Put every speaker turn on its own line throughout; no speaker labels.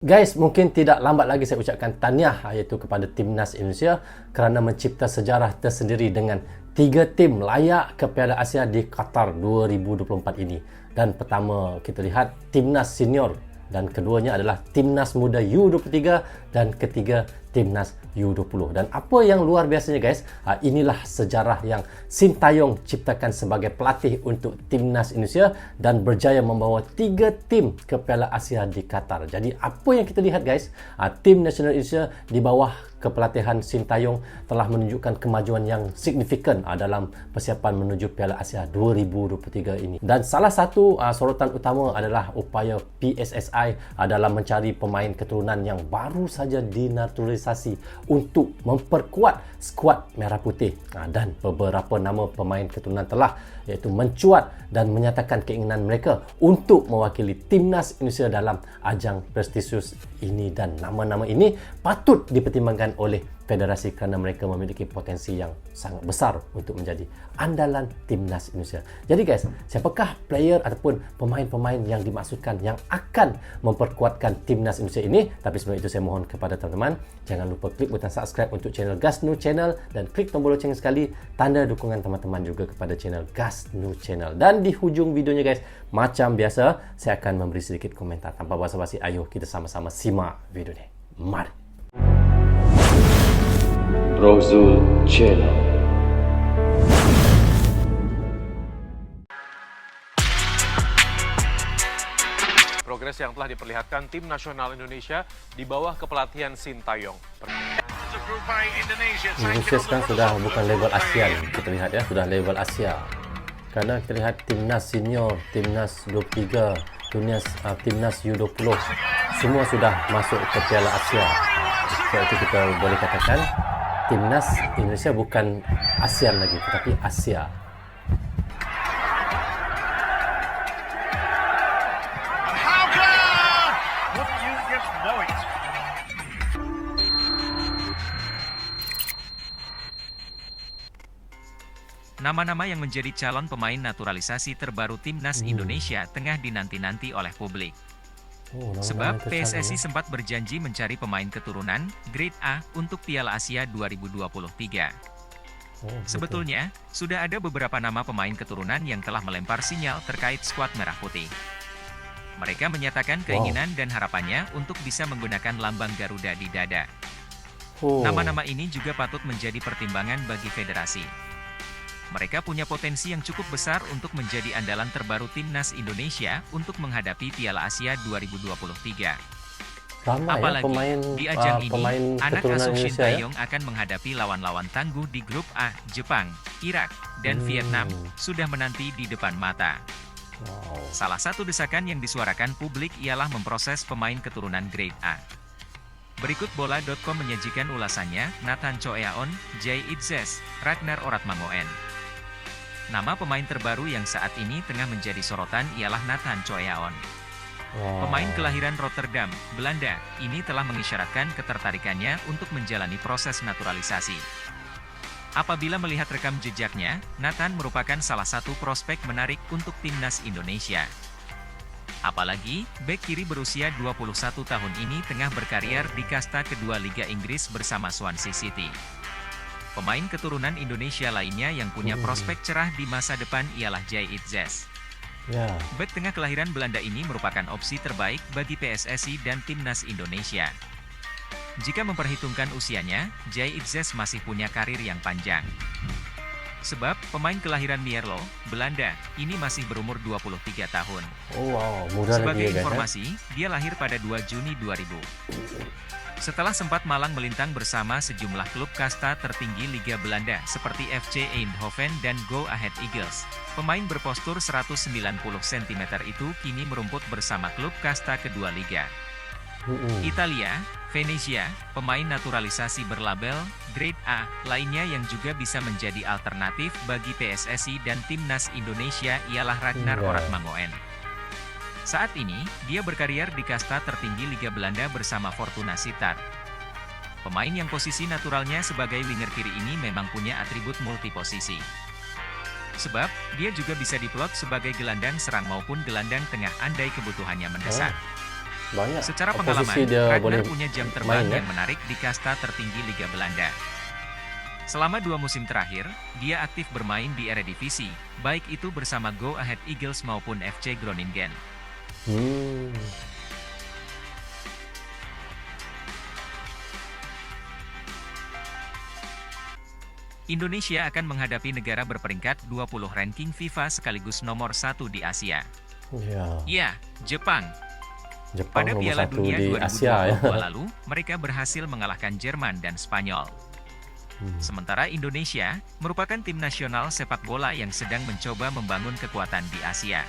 Guys, mungkin tidak lambat lagi saya ucapkan tahniah iaitu kepada Timnas Indonesia kerana mencipta sejarah tersendiri dengan 3 tim layak ke Piala Asia di Qatar 2024 ini. Dan pertama kita lihat Timnas Senior dan keduanya adalah Timnas Muda U23 dan ketiga Timnas U20. Dan apa yang luar biasanya guys, inilah sejarah yang Sintayong ciptakan sebagai pelatih untuk Timnas Indonesia dan berjaya membawa 3 tim ke Piala Asia di Qatar. Jadi apa yang kita lihat guys, tim nasional Indonesia di bawah kepelatihan Sintayong telah menunjukkan kemajuan yang signifikan dalam persiapan menuju Piala Asia 2023 ini. Dan salah satu sorotan utama adalah upaya PSSI dalam mencari pemain keturunan yang baru saja dinaturalisasi untuk memperkuat skuad Merah Putih. Dan beberapa nama pemain keturunan telah iaitu mencuat dan menyatakan keinginan mereka untuk mewakili Timnas Indonesia dalam ajang prestisius ini, dan nama-nama ini patut dipertimbangkan oleh federasi kerana mereka memiliki potensi yang sangat besar untuk menjadi andalan Timnas Indonesia. Jadi guys, siapakah player ataupun pemain-pemain yang dimaksudkan yang akan memperkuatkan Timnas Indonesia ini? Tapi sebelum itu saya mohon kepada teman-teman, jangan lupa klik butang subscribe untuk channel Gasnu Channel dan klik tombol loceng sekali, tanda dukungan teman-teman juga kepada channel Gasnu Channel. Dan di hujung videonya guys, macam biasa saya akan memberi sedikit komentar. Tanpa basa-basi, ayo kita sama-sama simak video ini. Mari.
Rozul Channel.
Progres yang telah diperlihatkan tim nasional Indonesia di bawah kepelatihan Sintayong.
Indonesia sekarang sudah bukan level ASEAN, kita lihat ya, sudah level Asia. Karena kita lihat Timnas Senior, Timnas 23, Timnas U20 semua sudah masuk ke Piala Asia. Sebab itu kita boleh katakan Timnas Indonesia bukan ASEAN lagi, tetapi Asia.
Nama-nama yang menjadi calon pemain naturalisasi terbaru Timnas Indonesia tengah dinanti-nanti oleh publik. Sebab PSSI sempat berjanji mencari pemain keturunan Grade A untuk Piala Asia 2023. Sebetulnya, sudah ada beberapa nama pemain keturunan yang telah melempar sinyal terkait skuad Merah Putih. Mereka menyatakan keinginan dan harapannya untuk bisa menggunakan lambang Garuda di dada. Nama-nama ini juga patut menjadi pertimbangan bagi federasi. Mereka punya potensi yang cukup besar untuk menjadi andalan terbaru Timnas Indonesia untuk menghadapi Piala Asia 2023. Apalagi, di ajang ini, anak asuh Sintayong akan menghadapi lawan-lawan tangguh di grup A, Jepang, Irak, dan Vietnam, sudah menanti di depan mata. Salah satu desakan yang disuarakan publik ialah memproses pemain keturunan Grade A. Berikut bola.com menyajikan ulasannya, Nathan Choeaon, Jay Itzes, Ragnar Oratmangoen. Nama pemain terbaru yang saat ini tengah menjadi sorotan ialah Nathan Choeaon. Pemain kelahiran Rotterdam, Belanda, ini telah mengisyaratkan ketertarikannya untuk menjalani proses naturalisasi. Apabila melihat rekam jejaknya, Nathan merupakan salah satu prospek menarik untuk Timnas Indonesia. Apalagi, bek kiri berusia 21 tahun ini tengah berkarier di kasta kedua Liga Inggris bersama Swansea City. Pemain keturunan Indonesia lainnya yang punya prospek cerah di masa depan ialah Jay Itzes. Bek tengah kelahiran Belanda ini merupakan opsi terbaik bagi PSSI dan Timnas Indonesia. Jika memperhitungkan usianya, Jay Itzes masih punya karir yang panjang. Sebab, pemain kelahiran Mierlo, Belanda, ini masih berumur 23 tahun.
Muda
Sebagai
lagi ya,
informasi, dia lahir pada 2 Juni 2000. Setelah sempat malang melintang bersama sejumlah klub kasta tertinggi Liga Belanda seperti FC Eindhoven dan Go Ahead Eagles, pemain berpostur 190 cm itu kini merumput bersama klub kasta kedua Liga. Italia, Venezia, pemain naturalisasi berlabel Grade A lainnya yang juga bisa menjadi alternatif bagi PSSI dan Timnas Indonesia ialah Ragnar Oratmangoen. Saat ini, dia berkarier di kasta tertinggi Liga Belanda bersama Fortuna Sittard. Pemain yang posisi naturalnya sebagai winger kiri ini memang punya atribut multiposisi. Sebab, dia juga bisa diplot sebagai gelandang serang maupun gelandang tengah andai kebutuhannya mendesak.
banyak
Secara
posisi
pengalaman,
dia boleh
Ragnar punya jam terbang
main, ya.
yang menarik di kasta tertinggi Liga Belanda. Selama 2 musim terakhir, dia aktif bermain di Eredivisie, baik itu bersama Go Ahead Eagles maupun FC Groningen.
Hmm.
Indonesia akan menghadapi negara berperingkat 20 ranking FIFA sekaligus nomor 1 di Asia.
Ya,
Ya, Jepang.
Jepang
Pada
nomor
Piala
1
Dunia
di
2022
Asia ya.
lalu, mereka berhasil mengalahkan Jerman dan Spanyol. Sementara Indonesia merupakan tim nasional sepak bola yang sedang mencoba membangun kekuatan di Asia.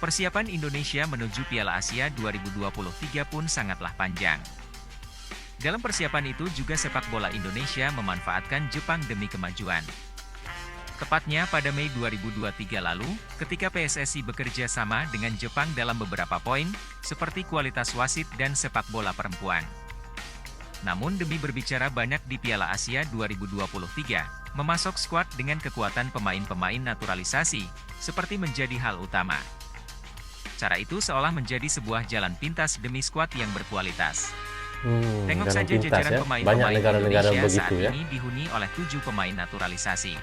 Persiapan Indonesia menuju Piala Asia 2023 pun sangatlah panjang. Dalam persiapan itu juga sepak bola Indonesia memanfaatkan Jepang demi kemajuan. Tepatnya pada Mei 2023 lalu, ketika PSSI bekerja sama dengan Jepang dalam beberapa poin, seperti kualitas wasit dan sepak bola perempuan. Namun demi berbicara banyak di Piala Asia 2023, memasok skuad dengan kekuatan pemain-pemain naturalisasi, seperti menjadi hal utama. Cara itu seolah menjadi sebuah jalan pintas demi skuad yang berkualitas. Tengok
jalan
saja
pintas
jajaran
ya.
pemain-pemain
Banyak negara-negara
Indonesia saat
begitu ya.
ini dihuni oleh 7 pemain naturalisasi.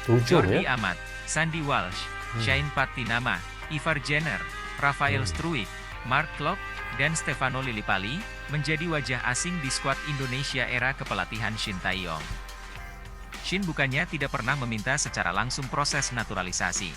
7
Jordi
ya.
Amat, Sandy Walsh, Shane Patinama, Ivar Jenner, Rafael Struijk, Mark Klok, dan Stefano Lillipali menjadi wajah asing di skuad Indonesia era kepelatihan Shin Tae-yong. Shin bukannya tidak pernah meminta secara langsung proses naturalisasi.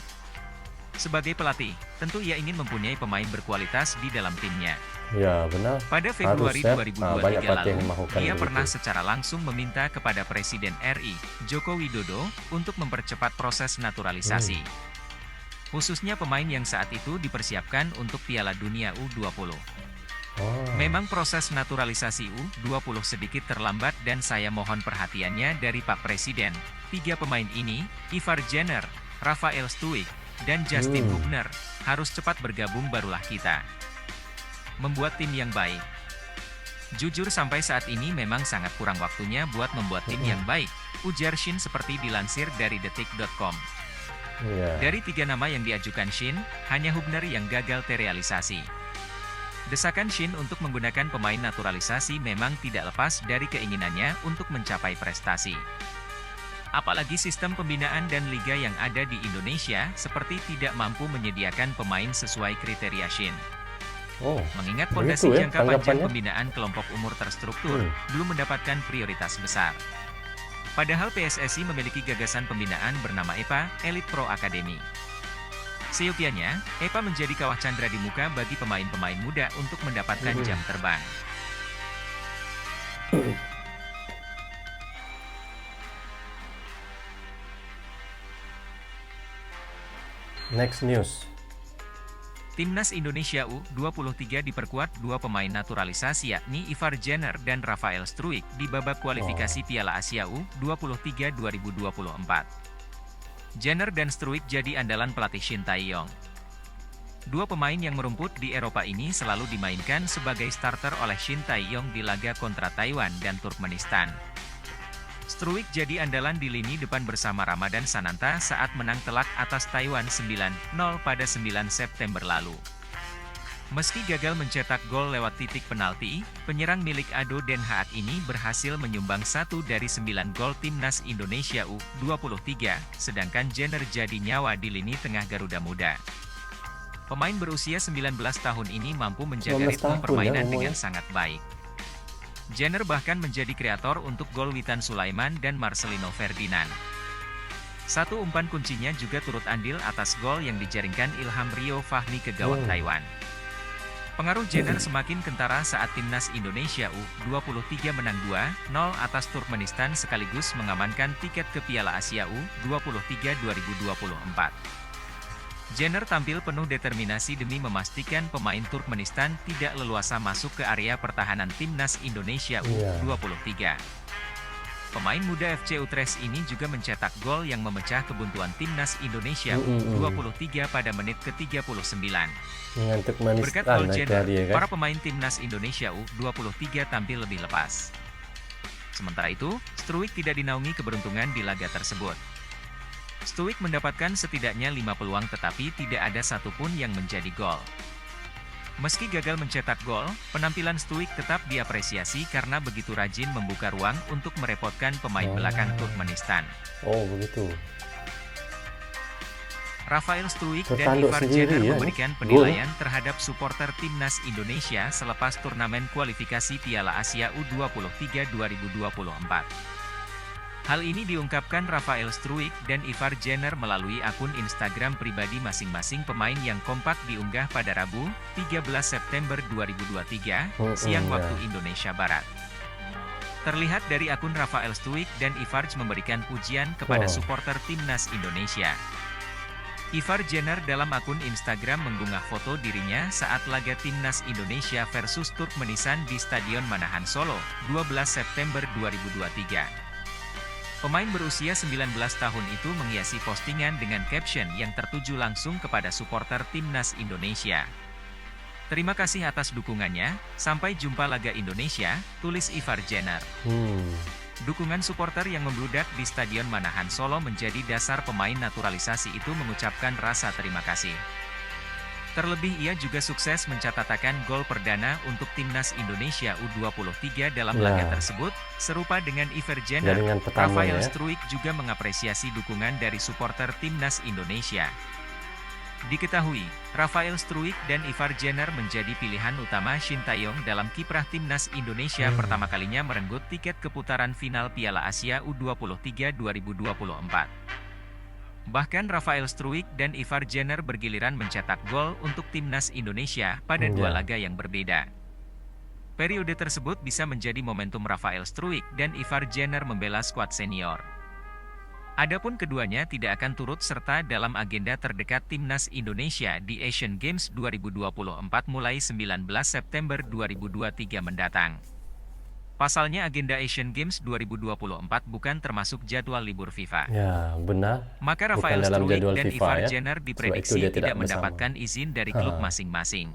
Sebagai pelatih, tentu ia ingin mempunyai pemain berkualitas di dalam timnya.
Ya, benar.
Pada Februari
Harus, ya. Banyak
2023
pelatih
lalu,
yang melakukan
dia
begitu.
pernah secara langsung meminta kepada Presiden RI, Joko Widodo, untuk mempercepat proses naturalisasi. Khususnya pemain yang saat itu dipersiapkan untuk Piala Dunia U20. Memang proses naturalisasi U20 sedikit terlambat dan saya mohon perhatiannya dari Pak Presiden. 3 pemain ini, Ivar Jenner, Rafael Struijk, dan Justin Hubner, harus cepat bergabung barulah kita membuat tim yang baik. Jujur sampai saat ini memang sangat kurang waktunya buat membuat tim yang baik, ujar Shin seperti dilansir dari detik.com.
Ya.
Dari 3 nama yang diajukan Shin, hanya Hubner yang gagal terrealisasi. Desakan Shin untuk menggunakan pemain naturalisasi memang tidak lepas dari keinginannya untuk mencapai prestasi. Apalagi sistem pembinaan dan liga yang ada di Indonesia seperti tidak mampu menyediakan pemain sesuai kriteria Shin. Mengingat fondasi
begitu ya
jangka panjang
tanggapannya?
pembinaan kelompok umur terstruktur belum mendapatkan prioritas besar. Padahal PSSI memiliki gagasan pembinaan bernama EPA, Elite Pro Academy. Seyogianya, EPA menjadi kawah candra di muka bagi pemain-pemain muda untuk mendapatkan jam terbang.
Next news.
Timnas Indonesia U23 diperkuat 2 pemain naturalisasi yakni Ivar Jenner dan Rafael Struijk di babak kualifikasi Piala Asia U23 2024. Jenner dan Struijk jadi andalan pelatih Shin Tae-yong. 2 pemain yang merumput di Eropa ini selalu dimainkan sebagai starter oleh Shin Tae-yong di laga kontra Taiwan dan Turkmenistan. Struijk jadi andalan di lini depan bersama Ramadan Sananta saat menang telak atas Taiwan 9-0 pada 9 September lalu. Meski gagal mencetak gol lewat titik penalti, penyerang milik Ado Den Haag ini berhasil menyumbang 1 dari 9 gol Timnas Indonesia U23, sedangkan Jenner jadi nyawa di lini tengah Garuda Muda. Pemain berusia 19 tahun ini mampu menjaga
19
ritme
tahun ya
permainan
umurnya.
dengan sangat baik. Jenner bahkan menjadi kreator untuk gol Witan Sulaiman dan Marcelino Ferdinand. Satu umpan kuncinya juga turut andil atas gol yang dijaringkan Ilham Rio Fahmi ke gawang Taiwan. Pengaruh Jenner semakin kentara saat Timnas Indonesia U23 menang 2-0 atas Turkmenistan sekaligus mengamankan tiket ke Piala Asia U23 2024. Jenner tampil penuh determinasi demi memastikan pemain Turkmenistan tidak leluasa masuk ke area pertahanan Timnas Indonesia U23. Pemain muda FC Utrecht ini juga mencetak gol yang memecah kebuntuan Timnas Indonesia U23 pada menit ke-39.
Dengan Turkmenistan
Berkat gol
itu
Jenner,
dia kan.
para pemain Timnas Indonesia U23 tampil lebih lepas. Sementara itu, Struijk tidak dinaungi keberuntungan di laga tersebut. Struijk mendapatkan setidaknya 5 peluang tetapi tidak ada satupun yang menjadi gol. Meski gagal mencetak gol, penampilan Stuik tetap diapresiasi karena begitu rajin membuka ruang untuk merepotkan pemain belakang Turkmenistan.
Oh, begitu.
Rafael Stuik dan
Tertanduk
Ivar
sendiri
Jenner
ya,
memberikan
gol.
penilaian terhadap supporter timnas Indonesia selepas turnamen kualifikasi Piala Asia U23 2024. Hal ini diungkapkan Rafael Struik dan Ivar Jenner melalui akun Instagram pribadi masing-masing pemain yang kompak diunggah pada Rabu, 13 September 2023, siang waktu Indonesia Barat. Terlihat dari akun Rafael Struik dan Ivar memberikan pujian kepada supporter timnas Indonesia. Ivar Jenner dalam akun Instagram mengunggah foto dirinya saat laga timnas Indonesia versus Turkmenistan di Stadion Manahan Solo, 12 September 2023. Pemain berusia 19 tahun itu menghiasi postingan dengan caption yang tertuju langsung kepada supporter timnas Indonesia. Terima kasih atas dukungannya, sampai jumpa laga Indonesia, tulis Ivar Jenner. Dukungan supporter yang membludak di Stadion Manahan Solo menjadi dasar pemain naturalisasi itu mengucapkan rasa terima kasih. Terlebih ia juga sukses mencatatkan gol perdana untuk timnas Indonesia U23 dalam laga tersebut, serupa dengan Ivar Jenner. Rafael Struik juga mengapresiasi dukungan dari supporter timnas Indonesia. Diketahui, Rafael Struik dan Ivar Jenner menjadi pilihan utama Shin Tae-yong dalam kiprah timnas Indonesia pertama kalinya merenggut tiket keputaran final Piala Asia U23 2024. Bahkan Rafael Struik dan Ivar Jenner bergiliran mencetak gol untuk timnas Indonesia pada dua laga yang berbeda. Periode tersebut bisa menjadi momentum Rafael Struik dan Ivar Jenner membela skuad senior. Adapun keduanya tidak akan turut serta dalam agenda terdekat timnas Indonesia di Asian Games 2024 mulai 19 September 2023 mendatang. Pasalnya agenda Asian Games 2024 bukan termasuk jadwal libur FIFA.
Ya, benar.
Maka Rafael Struik dan
FIFA,
Ivar
ya.
Jenner diprediksi tidak mendapatkan izin dari klub masing-masing.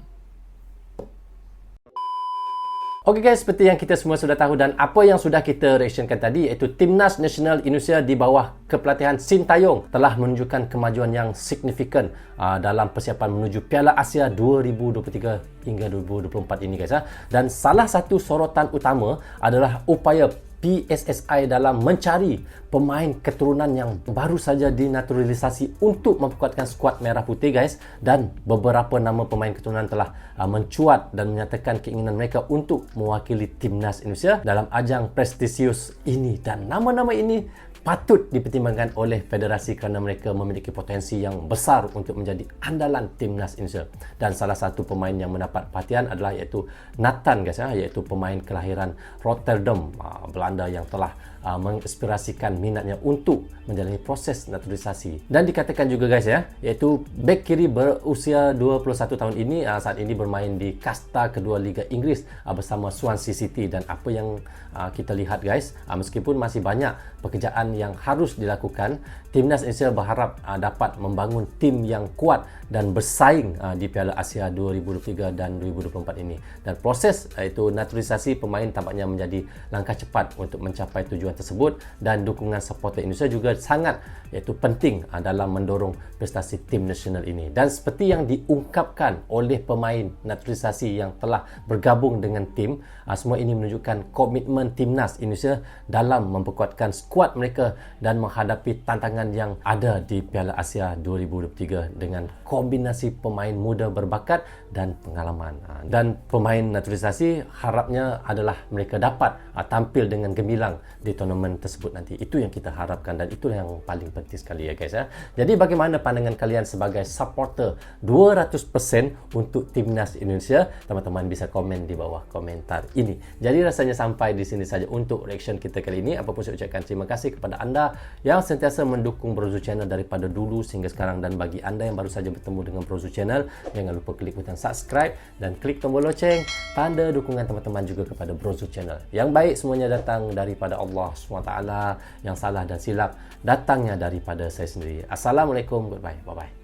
Okey guys, seperti yang kita semua sudah tahu dan apa yang sudah kita reactionkan tadi, iaitu Timnas Nasional Indonesia di bawah kepelatihan Shin Tae-yong telah menunjukkan kemajuan yang signifikan dalam persiapan menuju Piala Asia 2023 hingga 2024 ini guys. Dan salah satu sorotan utama adalah upaya PSSI dalam mencari pemain keturunan yang baru saja dinaturalisasi untuk memperkuatkan skuad Merah Putih guys, dan beberapa nama pemain keturunan telah mencuat dan menyatakan keinginan mereka untuk mewakili timnas Indonesia dalam ajang prestisius ini, dan nama-nama ini patut dipertimbangkan oleh federasi kerana mereka memiliki potensi yang besar untuk menjadi andalan timnas Indonesia. Dan salah satu pemain yang mendapat perhatian adalah iaitu Nathan guys, iaitu pemain kelahiran Rotterdam, Belanda, yang telah menginspirasikan minatnya untuk menjalani proses naturalisasi. Dan dikatakan juga guys iaitu bek kiri berusia 21 tahun ini saat ini bermain di kasta kedua Liga Inggeris bersama Swansea City. Dan apa yang kita lihat guys, meskipun masih banyak pekerjaan yang harus dilakukan, timnas Indonesia berharap dapat membangun tim yang kuat dan bersaing di Piala Asia 2023 dan 2024 ini. Dan proses iaitu naturalisasi pemain tampaknya menjadi langkah cepat untuk mencapai tujuan tersebut, dan dukungan supporter Indonesia juga sangat iaitu penting dalam mendorong prestasi tim nasional ini. Dan seperti yang diungkapkan oleh pemain naturalisasi yang telah bergabung dengan tim, semua ini menunjukkan komitmen timnas Indonesia dalam memperkuatkan skuad mereka dan menghadapi tantangan yang ada di Piala Asia 2023 dengan kombinasi pemain muda berbakat dan pengalaman. Dan pemain naturalisasi harapnya adalah mereka dapat tampil dengan gemilang di tournament tersebut nanti. Itu yang kita harapkan dan itulah yang paling penting sekali ya guys Jadi bagaimana pandangan kalian sebagai supporter 200% untuk timnas Indonesia? Teman-teman bisa komen di bawah komentar ini. Jadi rasanya sampai di sini saja untuk reaction kita kali ini. Apapun saya ucapkan terima kasih kepada anda yang sentiasa mendukung Brozo Channel daripada dulu sehingga sekarang, dan bagi anda yang baru saja bertemu dengan Brozo Channel, jangan lupa klik butang subscribe dan klik tombol loceng, tanda dukungan teman-teman juga kepada Brozo Channel. Yang baik semuanya datang daripada Allah SWT, yang salah dan silap datangnya daripada saya sendiri. Assalamualaikum, goodbye, bye-bye.